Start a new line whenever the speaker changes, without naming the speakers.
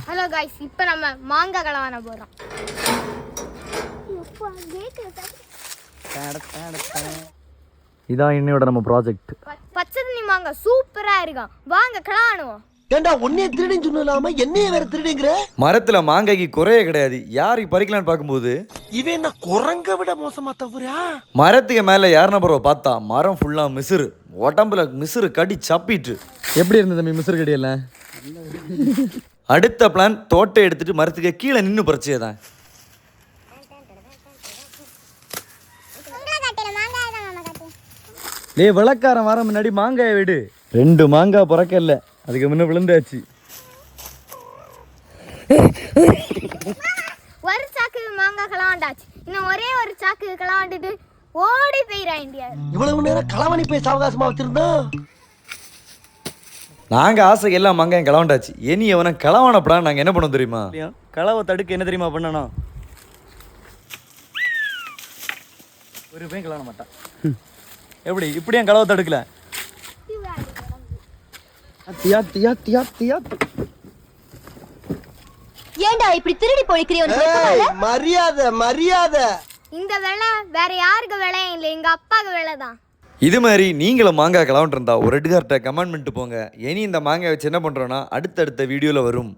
Hello guys, இப்போ நம்ம மாங்காய் கலவான போகிறோம்.
இதான் இன்னையோட நம்ம ப்ராஜெக்ட்.
பச்சை தண்ணி மாங்காய் சூப்பராக இருக்கும். வாங்க கலவானுவோம்.
ஏண்டா உன்னைய திருடின்னு சொல்லாம என்னைய வேற திருடிங்கிற?
மரத்துல மாங்காய்க்கு குறைய கிடையாது. யாருக்கு பறிக்கலான்னு பார்க்கும்போது
இவன் என்ன குரங்க விட மோசமா தவறா?
மரத்துக்கு மேல யாருன பரவ பார்த்தா மரம் ஃபுல்லா மிசுறு, உடம்புல மிசுறு கடி சப்பிட்டு. எப்படி இருந்தது தம்பி மிசுறு கடி எல்லாம்? அடுத்த பிளான் தோட்டை எடுத்துட்டு மரத்துக்கு கீழே நின்று பறிச்சேதான். டேய் விளக்காரன் வர முன்னாடி மாங்காயை விடு. 2 மாங்காய் பிறக்கல, அதுக்கு முன்ன விழுந்தாச்சு.
ஒரு சாக்கு மாங்காய் கலவாண்டாச்சு. இன்னும் ஒரே ஒரு சாக்கு கலவாண்டுட்டு ஓடி போயிடா இந்தியா.
இவ்வளவு நேரம் களவணி போய் சாவகாசமா வச்சிருந்தோம்.
நாங்க ஆசைக்கு எல்லாம் மாங்காயம் களவாண்டாச்சு. இனி அவனை களவானப்படா நாங்க என்ன பண்ணோம் தெரியுமா? களவை தடுக்க என்ன தெரியுமா பண்ணணும்? ஒரு பையன் களவான மாட்டான். எப்படி இப்படி என் களவை தடுக்கல?
ஏண்டா இப்படி திருடி போய்க்கிறியோ?
மரியாதை மரியாதை.
இந்த வேலை வேற யாருக்கு வேலையும் இல்லை, எங்க அப்பாவுக்கு வேலை தான்.
இது மாதிரி நீங்களும் மாங்காய் களவான்ட்டு இருந்தா ஒரு ரெட் கார்ட்டை கமெண்ட் பண்ணிட்டு போங்க. இனி இந்த மாங்காய் வச்சு என்ன பண்றோம்னா அடுத்தடுத்த வீடியோல வரும்.